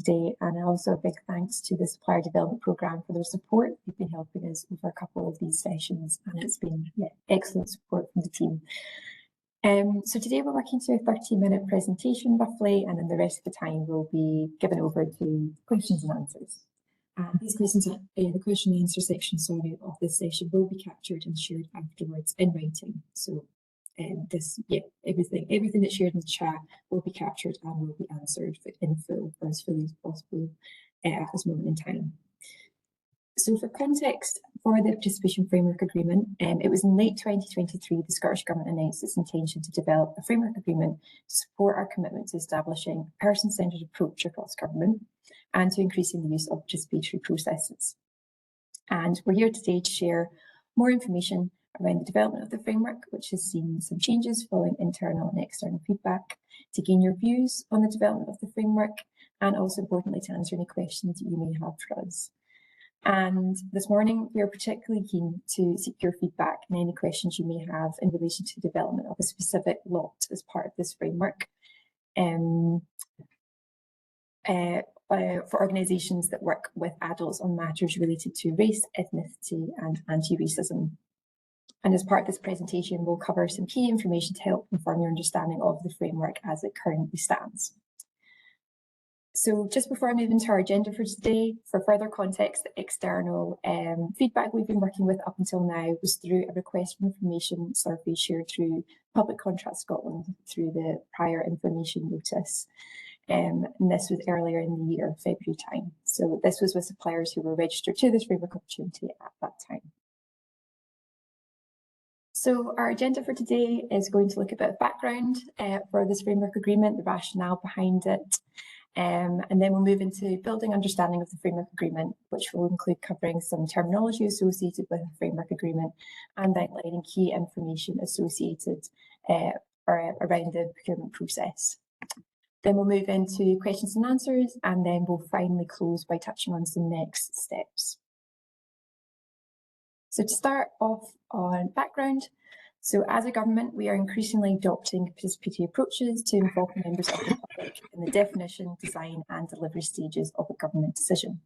today, and also a big thanks to the Supplier Development Programme for their support. They've been helping us over a couple of these sessions, and it's been excellent support from the team. So today we're working through a 30-minute presentation roughly, and then the rest of the time will be given over to questions and answers. These questions, the question and answer section, of this session will be captured and shared afterwards in writing. So everything that's shared in the chat will be captured and will be answered in full, as fully as possible at this moment in time. So for context, for the Participation Framework Agreement, it was in late 2023 the Scottish Government announced its intention to develop a framework agreement to support our commitment to establishing a person-centred approach across government and to increasing the use of participatory processes. And we're here today to share more information around the development of the framework, which has seen some changes following internal and external feedback, to gain your views on the development of the framework, and also importantly to answer any questions that you may have for us. And this morning, we are particularly keen to seek your feedback and any questions you may have in relation to the development of a specific lot as part of this framework for organisations that work with adults on matters related to race, ethnicity and anti-racism. And as part of this presentation, we'll cover some key information to help inform your understanding of the framework as it currently stands. So just before I move into our agenda for today, for further context, the external feedback we've been working with up until now was through a request for information survey shared through Public Contract Scotland through the prior information notice. And this was earlier in the year, February time. So this was with suppliers who were registered to this framework opportunity at that time. So our agenda for today is going to look at a bit of background for this framework agreement, the rationale behind it, and then we'll move into building understanding of the framework agreement, which will include covering some terminology associated with the framework agreement and outlining key information associated around the procurement process. Then we'll move into questions and answers, and then we'll finally close by touching on some next steps. So to start off on background, so as a government, we are increasingly adopting participatory approaches to involve members of the public in the definition, design and delivery stages of a government decision.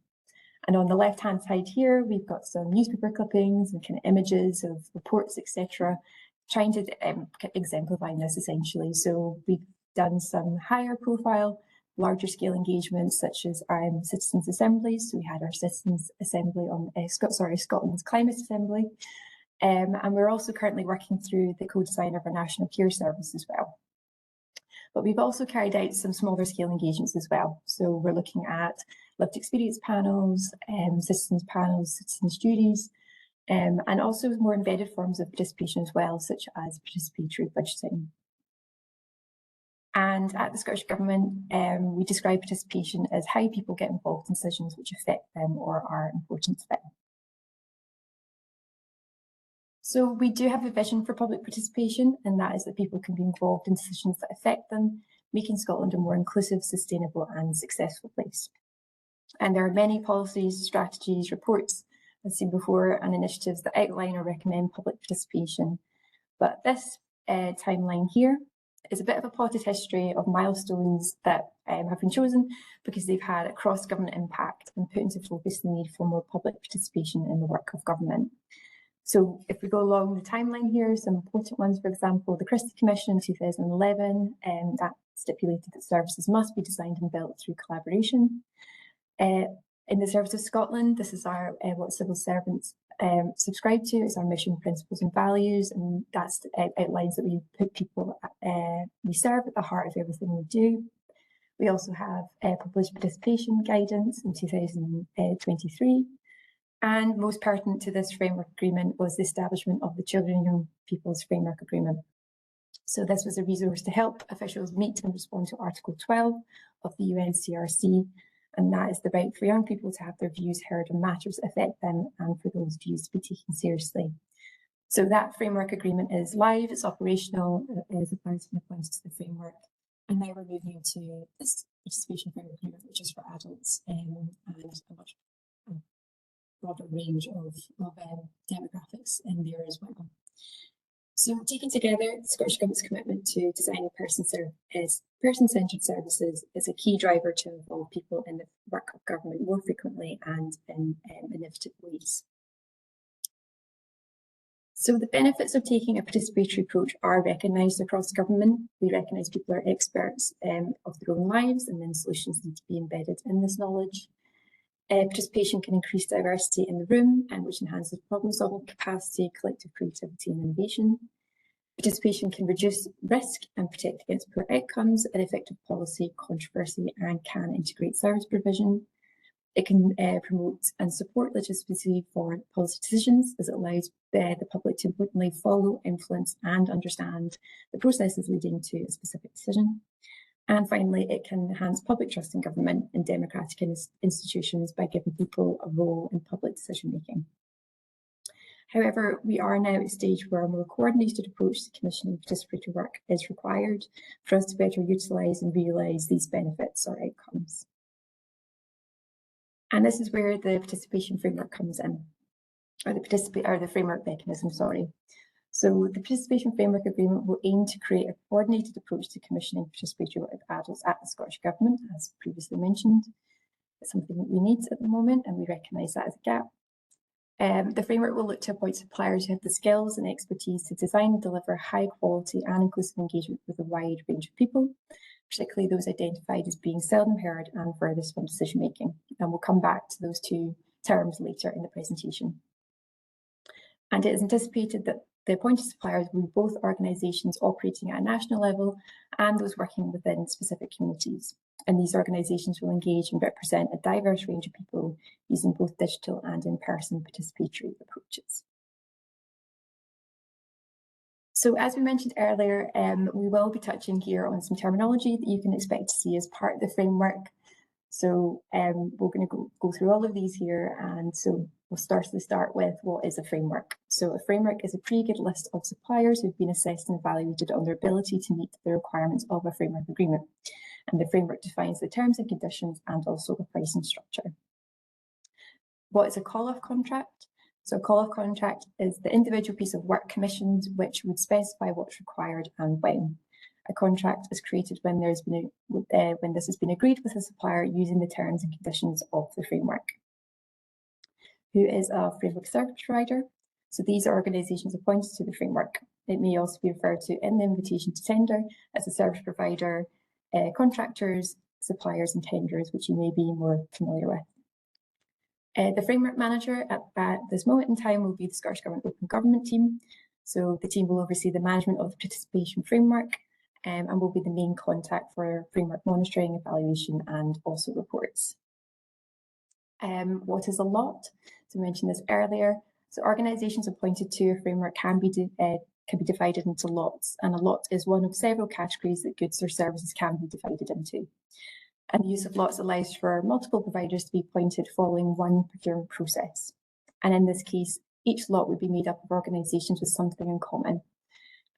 And on the left-hand side here, we've got some newspaper clippings and kind of images of reports, etc., trying to exemplify this essentially. So we've done some higher profile, larger scale engagements such as citizens' assemblies. So we had our citizens' assembly on Scotland's Climate Assembly. And we're also currently working through the co-design of our National Care Service as well. But we've also carried out some smaller scale engagements as well. So we're looking at lived experience panels, citizens' duties, and also more embedded forms of participation as well, such as participatory budgeting. And at the Scottish Government, we describe participation as how people get involved in decisions which affect them or are important to them. So we do have a vision for public participation, and that is that people can be involved in decisions that affect them, making Scotland a more inclusive, sustainable and successful place. And there are many policies, strategies, reports, as seen before, and initiatives that outline or recommend public participation. But this timeline here is a bit of a potted history of milestones that have been chosen because they've had a cross-government impact and put into focus the need for more public participation in the work of government. So if we go along the timeline here, some important ones, for example, the Christie Commission in 2011, that stipulated that services must be designed and built through collaboration. In the Service of Scotland, this is our what civil servants subscribe to, is our mission, principles and values, and that outlines that we put people we serve at the heart of everything we do. We also have published participation guidance in 2023. And most pertinent to this framework agreement was the establishment of the Children and Young People's Framework Agreement. So this was a resource to help officials meet and respond to Article 12 of the UNCRC, and that is the right for young people to have their views heard on matters that affect them and for those views to be taken seriously. So that framework agreement is live, it's operational, it is applied in accordance to the framework. And now we're moving into this participation framework agreement, which is for adults and a much broader range of demographics in there as well. So taken together, the Scottish Government's commitment to designing person-centred services is a key driver to involve people in the work of government more frequently and in innovative ways. So the benefits of taking a participatory approach are recognised across government. We recognise people are experts of their own lives, and then solutions need to be embedded in this knowledge. Participation can increase diversity in the room, which enhances problem-solving capacity, collective creativity and innovation. Participation can reduce risk and protect against poor outcomes and effective policy, controversy, and can integrate service provision. It can promote and support legitimacy for policy decisions, as it allows the public to importantly follow, influence, and understand the processes leading to a specific decision. And finally, it can enhance public trust in government and democratic institutions by giving people a role in public decision-making. However, we are now at a stage where a more coordinated approach to commissioning participatory work is required for us to better utilise and realise these benefits or outcomes. And this is where the participation framework comes in, or the framework mechanism, sorry. So the Participation Framework Agreement will aim to create a coordinated approach to commissioning participatory work of adults at the Scottish Government, as previously mentioned. It's something that we need at the moment, and we recognise that as a gap. The framework will look to appoint suppliers who have the skills and expertise to design and deliver high quality and inclusive engagement with a wide range of people, particularly those identified as being seldom heard and furthest from decision making. And we'll come back to those two terms later in the presentation. And it is anticipated that the appointed suppliers will be both organisations operating at a national level and those working within specific communities. And these organisations will engage and represent a diverse range of people using both digital and in-person participatory approaches. So as we mentioned earlier, we will be touching here on some terminology that you can expect to see as part of the framework. So we're going to go through all of these here, and so we'll start with what is a framework. So a framework is a pre-agreed list of suppliers who've been assessed and evaluated on their ability to meet the requirements of a framework agreement. And the framework defines the terms and conditions and also the pricing structure. What is a call-off contract? So a call-off contract is the individual piece of work commissioned which would specify what's required and when. A contract is created when when this has been agreed with a supplier using the terms and conditions of the framework. Who is a framework service provider? So these are organisations appointed to the framework. It may also be referred to in the invitation to tender as a service provider, contractors, suppliers and tenders, which you may be more familiar with. The framework manager at this moment in time will be the Scottish Government Open Government team. So the team will oversee the management of the participation framework and will be the main contact for framework monitoring, evaluation and also reports. What is a lot? So I mentioned this earlier. So organisations appointed to a framework can be divided into lots, and a lot is one of several categories that goods or services can be divided into. And the use of lots allows for multiple providers to be appointed following one procurement process. And in this case, each lot would be made up of organisations with something in common.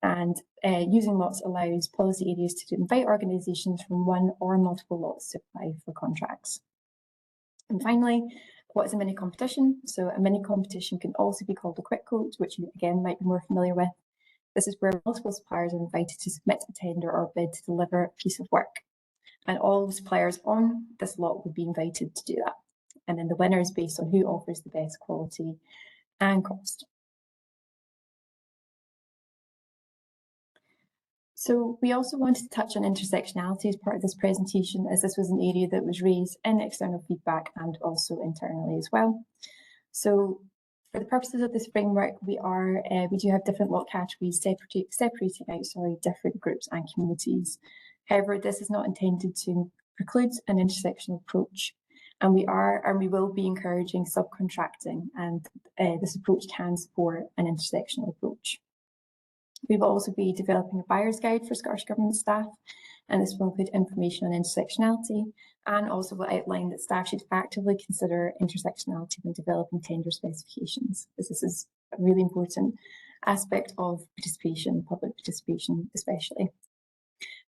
And using lots allows policy areas to invite organisations from one or multiple lots to apply for contracts. And finally, what is a mini competition? So a mini competition can also be called a quick quote, which you again might be more familiar with. This is where multiple suppliers are invited to submit a tender or bid to deliver a piece of work. And all suppliers on this lot would be invited to do that. And then the winner is based on who offers the best quality and cost. So we also wanted to touch on intersectionality as part of this presentation, as this was an area that was raised in external feedback and also internally as well. So for the purposes of this framework, we do have different lot categories separating out different groups and communities. However, this is not intended to preclude an intersectional approach, and we will be encouraging subcontracting, and this approach can support an intersectional approach. We will also be developing a buyer's guide for Scottish Government staff, and this will include information on intersectionality, and also will outline that staff should actively consider intersectionality when developing tender specifications, as this is a really important aspect of participation, public participation especially.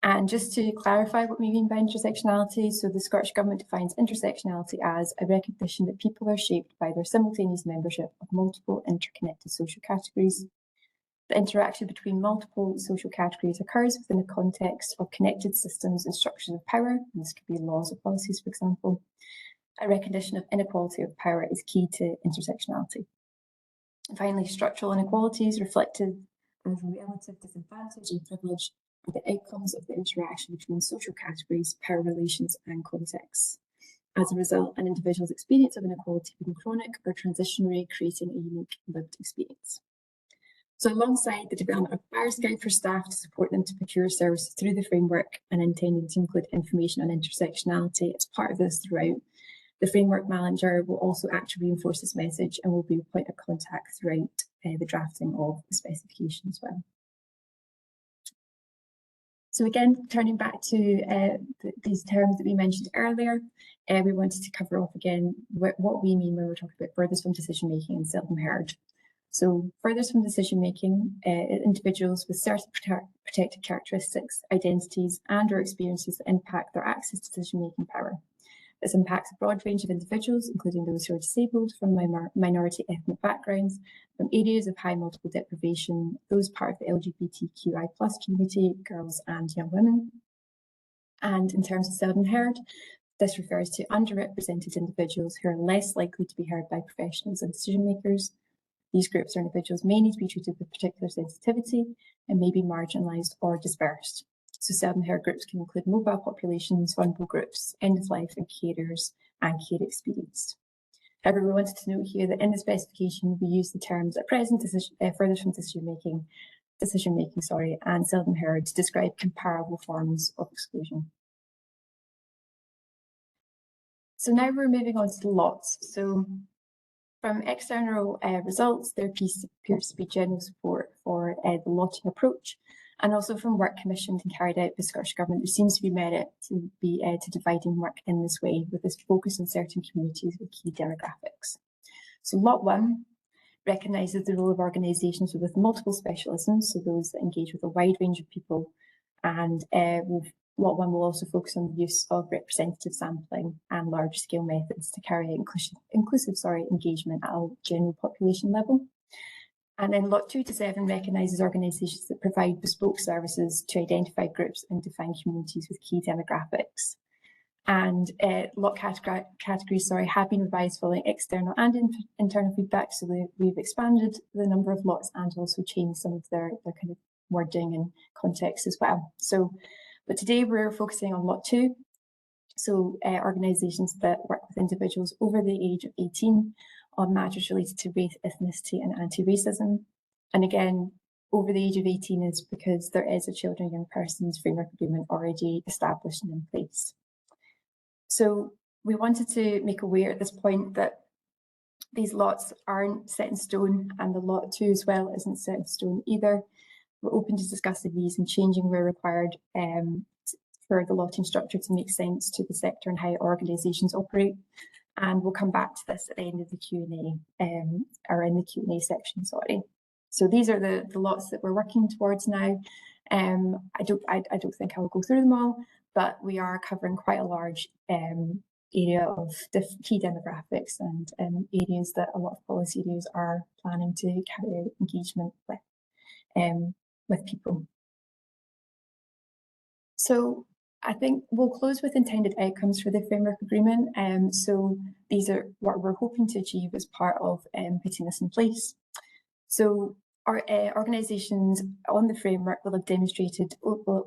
And just to clarify what we mean by intersectionality, so the Scottish Government defines intersectionality as a recognition that people are shaped by their simultaneous membership of multiple interconnected social categories. The interaction between multiple social categories occurs within the context of connected systems and structures of power, and this could be laws or policies, for example. A recognition of inequality of power is key to intersectionality. And finally, structural inequalities reflected as a relative disadvantage and privilege are the outcomes of the interaction between social categories, power relations, and contexts. As a result, an individual's experience of inequality being chronic or transitionary, creating a unique lived experience. So alongside the development of buyer's guide for staff to support them to procure services through the framework and intending to include information on intersectionality as part of this throughout, the framework manager will also actively reinforce this message and will be a point of contact throughout the drafting of the specification as well. So again, turning back to these terms that we mentioned earlier, we wanted to cover off again what we mean when we're talking about furthest from decision making and seldom heard. So furthest from decision making, individuals with certain protected characteristics, identities, and or experiences that impact their access to decision making power. This impacts a broad range of individuals, including those who are disabled, from minority ethnic backgrounds, from areas of high multiple deprivation, those part of the LGBTQI+ community, girls and young women. And in terms of seldom heard, this refers to underrepresented individuals who are less likely to be heard by professionals and decision makers. These groups or individuals may need to be treated with particular sensitivity and may be marginalised or dispersed. So seldom heard groups can include mobile populations, vulnerable groups, end of life and carers, and care experienced. However, we wanted to note here that in the specification we use the terms at present furthest from decision making, and seldom heard to describe comparable forms of exclusion. So now we're moving on to the lots. So from external results, there appears to be general support for the lotting approach, and also from work commissioned and carried out by Scottish Government, there seems to be merit to dividing work in this way, with this focus on certain communities with key demographics. So Lot 1 recognises the role of organisations with multiple specialisms, so those that engage with a wide range of people, and Lot 1 will also focus on the use of representative sampling and large-scale methods to carry out inclusive engagement at a general population level. And then Lot 2 to 7 recognises organisations that provide bespoke services to identify groups and define communities with key demographics. And lot categories have been revised following external and internal feedback, so we've expanded the number of lots and also changed some of their kind of wording and context as well. But today we're focusing on Lot 2, so organisations that work with individuals over the age of 18 on matters related to race, ethnicity and anti-racism. And again, over the age of 18 is because there is a Children and Young Persons Framework Agreement already established and in place. So we wanted to make aware at this point that these lots aren't set in stone, and the Lot 2 as well isn't set in stone either. We're open to discussing these and changing where required for the lotting structure to make sense to the sector and how organisations operate. And we'll come back to this at the end of the Q&A, or in the Q&A section, sorry. So these are the lots that we're working towards now. I don't think I will go through them all, but we are covering quite a large area of key demographics and areas that a lot of policy areas are planning to carry out engagement with people. So I think we'll close with intended outcomes for the framework agreement. So these are what we're hoping to achieve as part of putting this in place. So our organisations on the framework will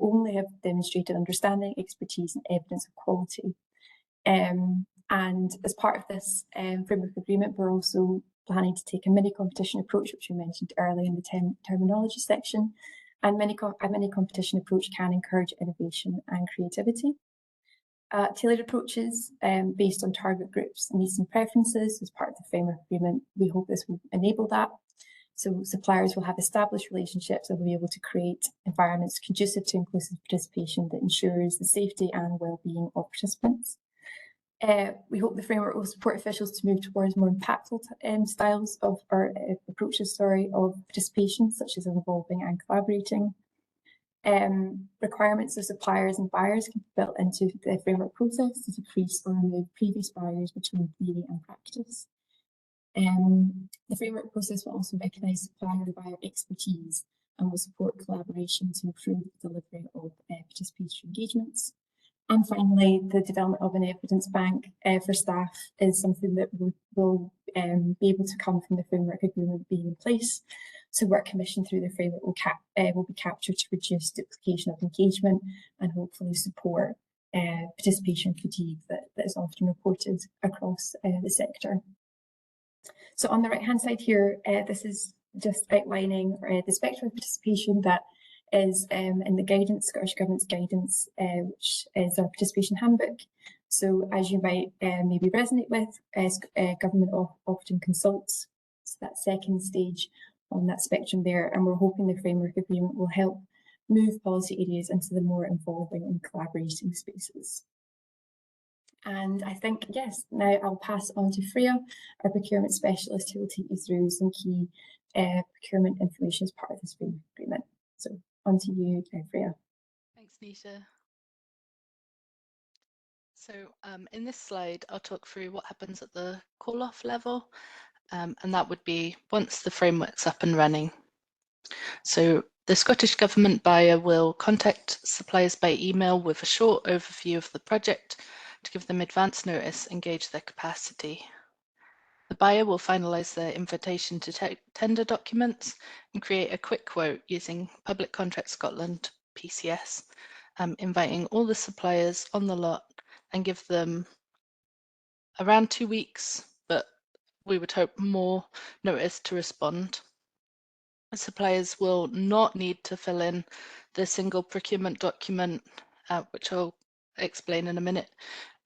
only have demonstrated understanding, expertise and evidence of quality. And as part of this framework agreement, we're also planning to take a mini competition approach, which we mentioned earlier in the terminology section. And a mini competition approach can encourage innovation and creativity. Tailored approaches based on target groups, needs and preferences as part of the framework agreement. We hope this will enable that. So suppliers will have established relationships and will be able to create environments conducive to inclusive participation that ensures the safety and well-being of participants. We hope the framework will support officials to move towards more impactful styles of, or approaches, of participation, such as involving and collaborating. Requirements of suppliers and buyers can be built into the framework process to decrease or remove previous barriers between theory and practice. The framework process will also recognise supplier and buyer expertise and will support collaboration to improve the delivery of participatory engagements. And finally, the development of an evidence bank for staff is something that will be able to come from the framework agreement being in place. So work commissioned through the framework will be captured to reduce duplication of engagement and hopefully support participation fatigue that is often reported across the sector. So on the right-hand side here, this is just outlining the spectrum of participation that is in the guidance, Scottish Government's guidance, which is our participation handbook. So as you might maybe resonate with, government often consults. So that second stage on that spectrum there, and we're hoping the framework agreement will help move policy areas into the more involving and collaborating spaces. And I think, yes, now I'll pass on to Freya, our procurement specialist, who will take you through some key procurement information as part of this framework agreement. So on to you, Freya. Thanks, Nisha. So in this slide, I'll talk through what happens at the call-off level, and that would be once the framework's up and running. So the Scottish Government buyer will contact suppliers by email with a short overview of the project to give them advance notice and gauge their capacity. The buyer will finalise their invitation to tender documents and create a quick quote using Public Contract Scotland, PCS, inviting all the suppliers on the lot and give them around 2 weeks, but we would hope more notice to respond. Suppliers will not need to fill in the single procurement document, which I'll explain in a minute,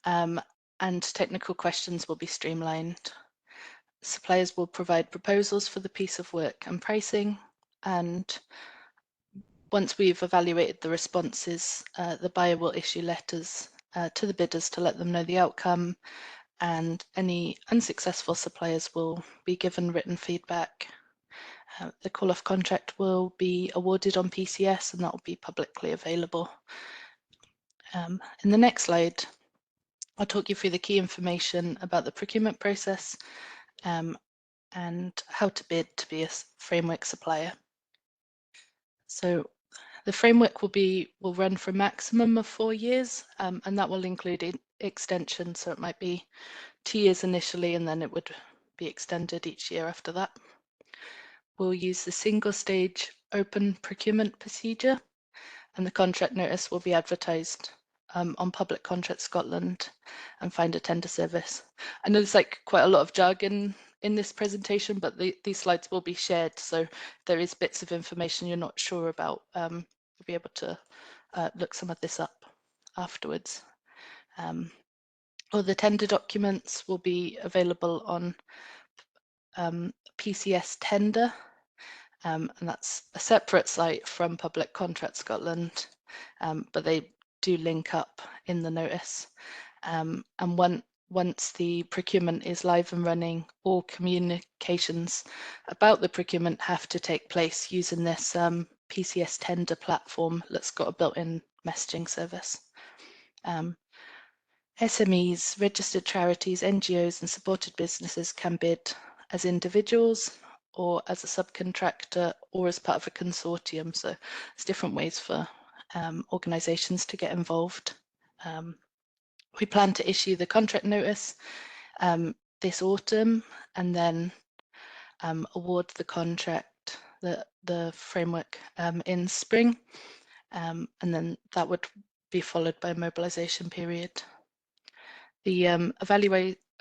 and technical questions will be streamlined. Suppliers will provide proposals for the piece of work and pricing, and once we've evaluated the responses, the buyer will issue letters to the bidders to let them know the outcome, and any unsuccessful suppliers will be given written feedback. The call-off contract will be awarded on PCS, and that will be publicly available. In the next slide, I'll talk you through the key information about the procurement process and how to bid to be a framework supplier. So the framework will run for a maximum of 4 years, and that will include extension. So it might be 2 years initially, and then it would be extended each year after that. We'll use the single stage open procurement procedure, and the contract notice will be advertised on Public Contract Scotland and find a tender service. I know there's quite a lot of jargon in this presentation, but these slides will be shared, so if there is bits of information you're not sure about, you'll be able to look some of this up afterwards. All the tender documents will be available on PCS Tender, and that's a separate site from Public Contract Scotland, but they do link up in the notice. And once the procurement is live and running, all communications about the procurement have to take place using this PCS Tender platform that's got a built-in messaging service. SMEs, registered charities, NGOs and supported businesses can bid as individuals or as a subcontractor or as part of a consortium. So there's different ways for organisations to get involved. We plan to issue the contract notice this autumn and then award the contract, the framework in spring, and then that would be followed by a mobilisation period. The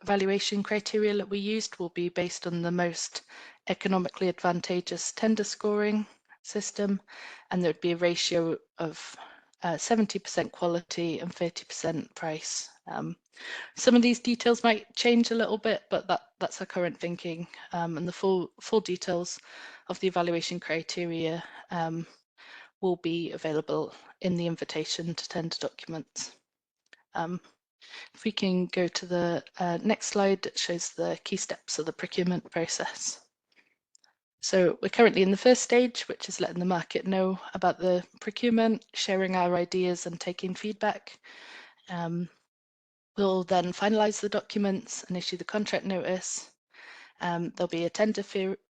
evaluation criteria that we used will be based on the most economically advantageous tender scoring system, and there would be a ratio of 70% quality and 30% price. Some of these details might change a little bit, but that's our current thinking, and the full details of the evaluation criteria will be available in the invitation to tender documents. If we can go to the next slide, it shows the key steps of the procurement process. So we're currently in the first stage, which is letting the market know about the procurement, sharing our ideas and taking feedback. We'll then finalise the documents and issue the contract notice. There'll be a tender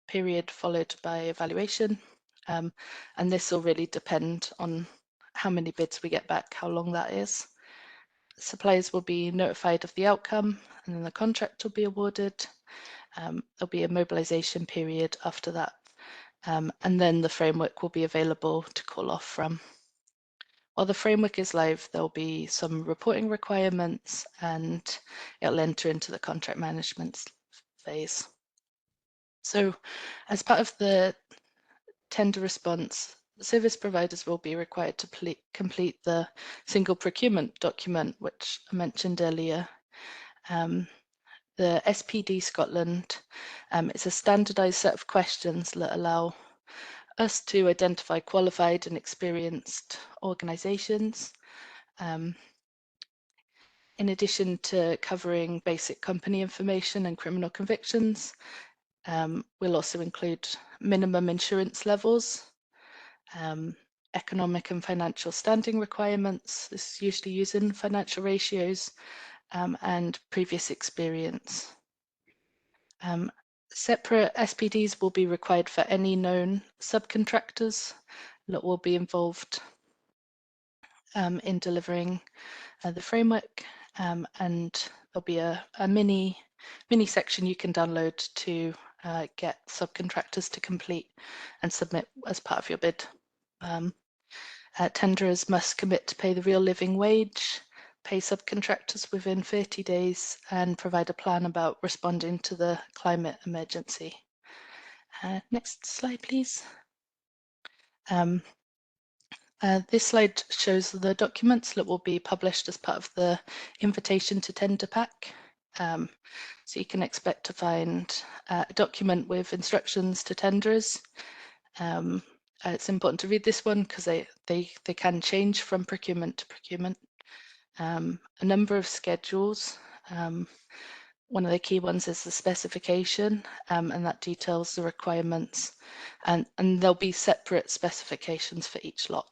period followed by evaluation, and this will really depend on how many bids we get back, how long that is. Suppliers will be notified of the outcome, and then the contract will be awarded. There'll be a mobilisation period after that, and then the framework will be available to call off from. While the framework is live, there'll be some reporting requirements, and it'll enter into the contract management phase. So as part of the tender response, service providers will be required to complete the single procurement document, which I mentioned earlier. The SPD Scotland is a standardised set of questions that allow us to identify qualified and experienced organisations. In addition to covering basic company information and criminal convictions, we'll also include minimum insurance levels, economic and financial standing requirements. This is usually using financial ratios, and previous experience. Separate SPDs will be required for any known subcontractors that will be involved in delivering the framework, and there'll be a mini section you can download to get subcontractors to complete and submit as part of your bid. Tenderers must commit to pay the real living wage, pay subcontractors within 30 days, and provide a plan about responding to the climate emergency. Next slide, please. This slide shows the documents that will be published as part of the invitation to tender pack. So you can expect to find a document with instructions to tenderers. It's important to read this one because they can change from procurement to procurement. A number of schedules. One of the key ones is the specification, and that details the requirements, and there'll be separate specifications for each lot.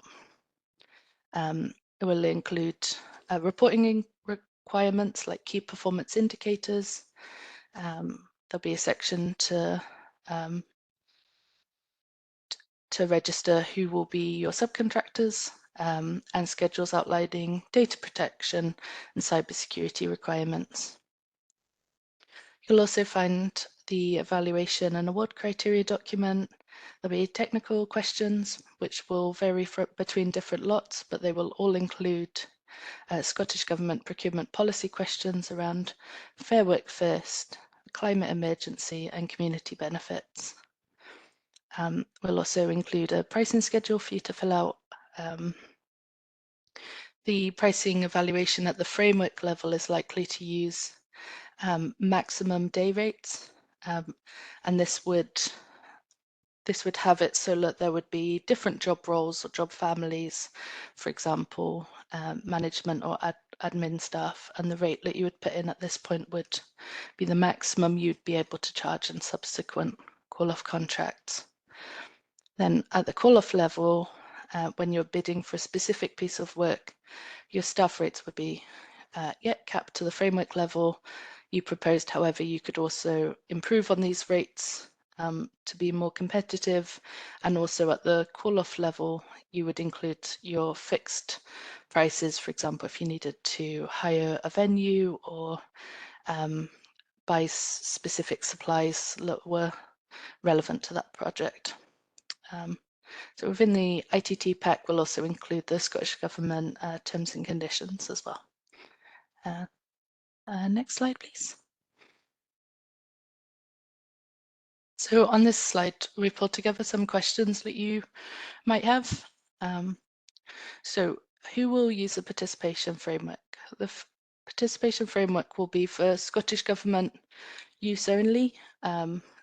It will include reporting requirements like key performance indicators. There'll be a section to register who will be your subcontractors, and schedules outlining data protection and cybersecurity requirements. You'll also find the evaluation and award criteria document. There'll be technical questions, which will vary between different lots, but they will all include Scottish Government procurement policy questions around Fair Work First, climate emergency, and community benefits. We'll also include a pricing schedule for you to fill out. The pricing evaluation at the framework level is likely to use maximum day rates, and this would have it so that there would be different job roles or job families, for example, management or admin staff, and the rate that you would put in at this point would be the maximum you'd be able to charge in subsequent call-off contracts. Then at the call-off level, when you're bidding for a specific piece of work, your staff rates would be capped to the framework level. You proposed, however, you could also improve on these rates to be more competitive, and also at the call-off level, you would include your fixed prices, for example, if you needed to hire a venue or buy specific supplies that were relevant to that project. So within the ITT pack, we'll also include the Scottish Government terms and conditions as well. Next slide, please. So on this slide, we pulled together some questions that you might have. So who will use the participation framework? The participation framework will be for Scottish Government use only.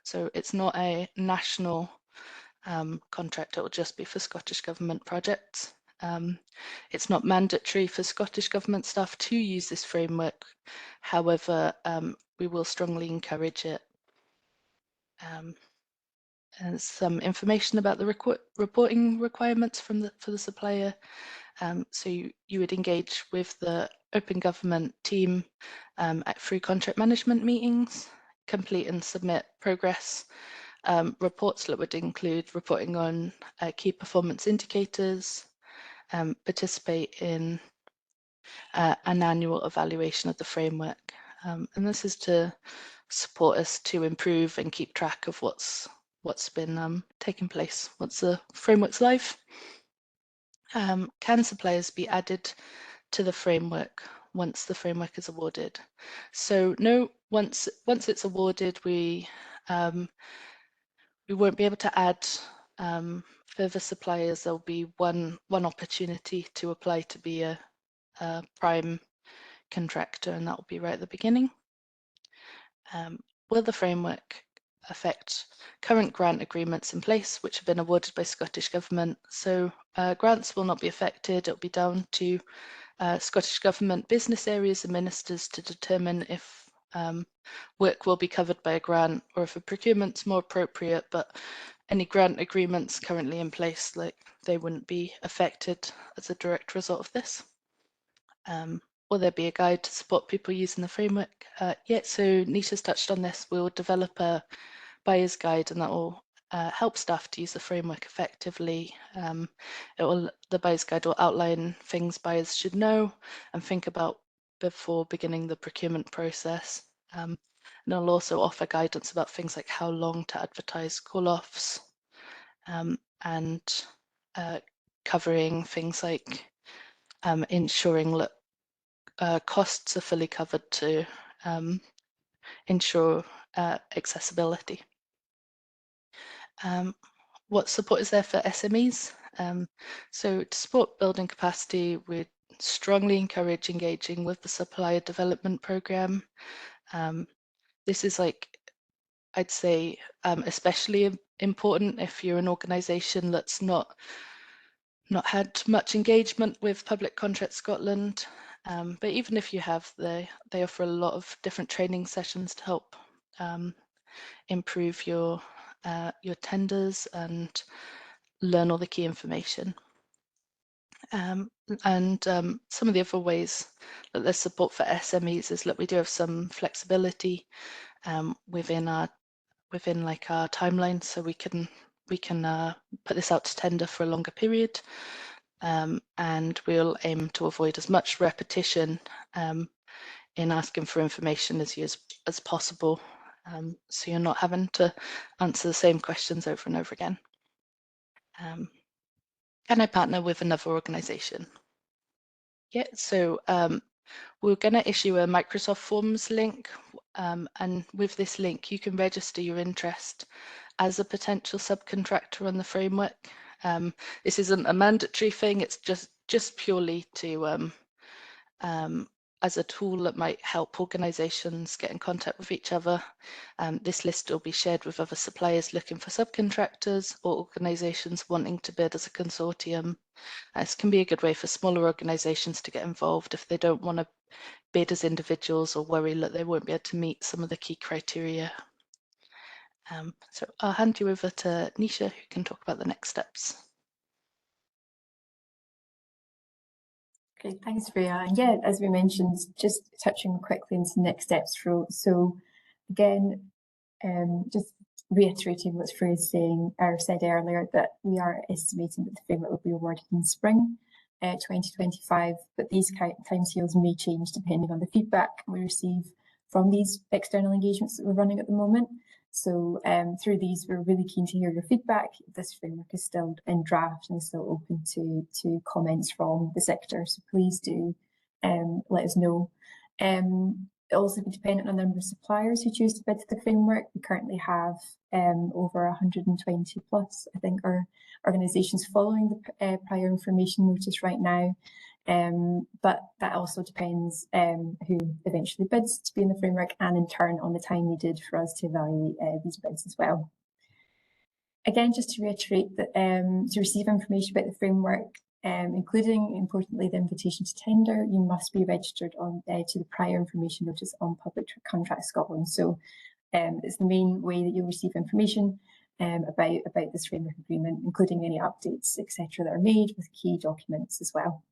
So it's not a national contract, it will just be for Scottish Government projects. It's not mandatory for Scottish Government staff to use this framework. However, we will strongly encourage it. And some information about the reporting requirements for the supplier. So you would engage with the Open Government team through contract management meetings. complete and submit progress reports that would include reporting on key performance indicators, participate in an annual evaluation of the framework. And this is to support us to improve and keep track of what's been taking place once the framework's live. Can suppliers be added to the framework once the framework is awarded? So no, once it's awarded, we won't be able to add further suppliers. There'll be one opportunity to apply to be a prime contractor, and that will be right at the beginning. Will the framework affect current grant agreements in place which have been awarded by Scottish Government? So grants will not be affected. It'll be down to Scottish Government business areas and ministers to determine if work will be covered by a grant or if a procurement's more appropriate, but any grant agreements currently in place, they wouldn't be affected as a direct result of this. Will there be a guide to support people using the framework? Yeah, so Nisha's touched on this. We'll develop a buyer's guide, and that will help staff to use the framework effectively. The buyer's guide will outline things buyers should know and think about before beginning the procurement process. And it'll also offer guidance about things like how long to advertise call-offs, and covering things like ensuring that costs are fully covered to ensure accessibility. What support is there for SMEs? So to support building capacity, we'd strongly encourage engaging with the supplier development program. This is, like, I'd say, especially important if you're an organisation that's not had much engagement with Public Contract Scotland. But even if you have, they offer a lot of different training sessions to help improve your tenders and learn all the key information. And some of the other ways that there's support for SMEs is that we do have some flexibility within like our timeline, so we can put this out to tender for a longer period, and we'll aim to avoid as much repetition in asking for information as possible, so you're not having to answer the same questions over and over again. Can I partner with another organisation? Yeah, so we're going to issue a Microsoft Forms link, and with this link you can register your interest as a potential subcontractor on the framework. This isn't a mandatory thing, it's just purely to as a tool that might help organisations get in contact with each other. This list will be shared with other suppliers looking for subcontractors or organisations wanting to bid as a consortium. This can be a good way for smaller organisations to get involved if they don't want to bid as individuals or worry that they won't be able to meet some of the key criteria. So I'll hand you over to Nisha, who can talk about the next steps. Great, thanks, Freya. And yeah, as we mentioned, just touching quickly on some next steps. So again, just reiterating what Freya said earlier, that we are estimating that the framework will be awarded in spring 2025, but these timescales may change depending on the feedback we receive from these external engagements that we're running at the moment. So through these, we're really keen to hear your feedback. This framework is still in draft and is still open to comments from the sector, so please do let us know. It'll also be dependent on the number of suppliers who choose to bid to the framework. We currently have over 120 plus, I think, are organisations following the prior information notice right now. But that also depends who eventually bids to be in the framework, and in turn on the time needed for us to evaluate these bids as well. Again, just to reiterate that to receive information about the framework, including, importantly, the invitation to tender, you must be registered on to the prior information notice on Public Contract Scotland. So it's the main way that you'll receive information about this framework agreement, including any updates, etc., that are made with key documents as well.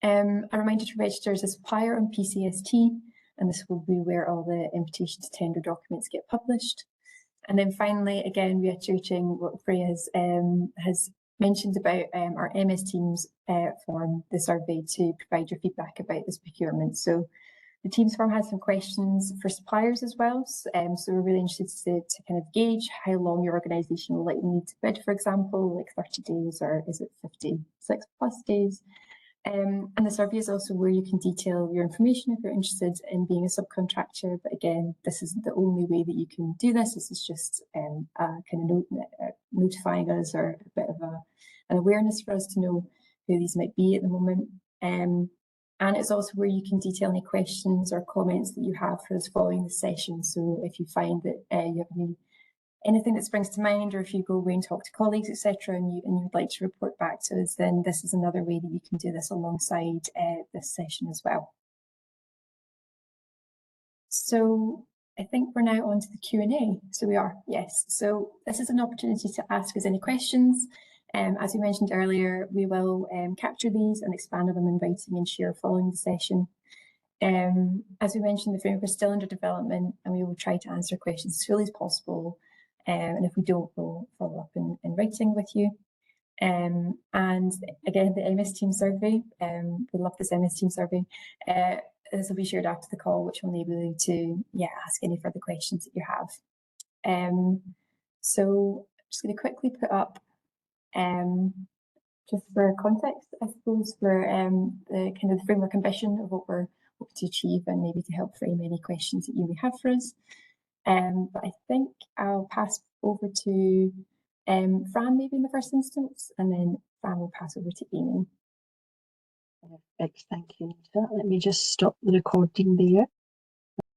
A reminder to register as a supplier on PCST. and this will be where all the invitation to tender documents get published. And then finally, again, reiterating what Freya has mentioned about our MS Teams form, the survey to provide your feedback about this procurement. So the Teams form has some questions for suppliers as well. So we're really interested to kind of gauge how long your organisation will likely need to bid, for example, like 30 days, or is it 56 plus days? And the survey is also where you can detail your information if you're interested in being a subcontractor. But again, this isn't the only way that you can do this. This is just kind of notifying us, or a bit of an awareness for us to know who these might be at the moment. And it's also where you can detail any questions or comments that you have for us following the session. So if you find that you have anything that springs to mind, or if you go away and talk to colleagues, etc., and you'd like to report back to us, then this is another way that you can do this alongside this session as well. So I think we're now on to the Q&A. So we are, yes. So this is an opportunity to ask us any questions. As we mentioned earlier, we will capture these and expand on them in writing and share following the session. As we mentioned, the framework is still under development, and we will try to answer questions as fully as possible. And if we don't, we'll follow up in writing with you. And again, the MS Team survey, we love this MS Team survey. This will be shared after the call, which will enable you to ask any further questions that you have. So I'm just going to quickly put up, just for context, I suppose, for the kind of framework ambition of what we're hoping to achieve, and maybe to help frame any questions that you may have for us. But I think I'll pass over to Fran maybe in the first instance, and then Fran will pass over to Amy. Perfect, thank you, Nita. Let me just stop the recording there.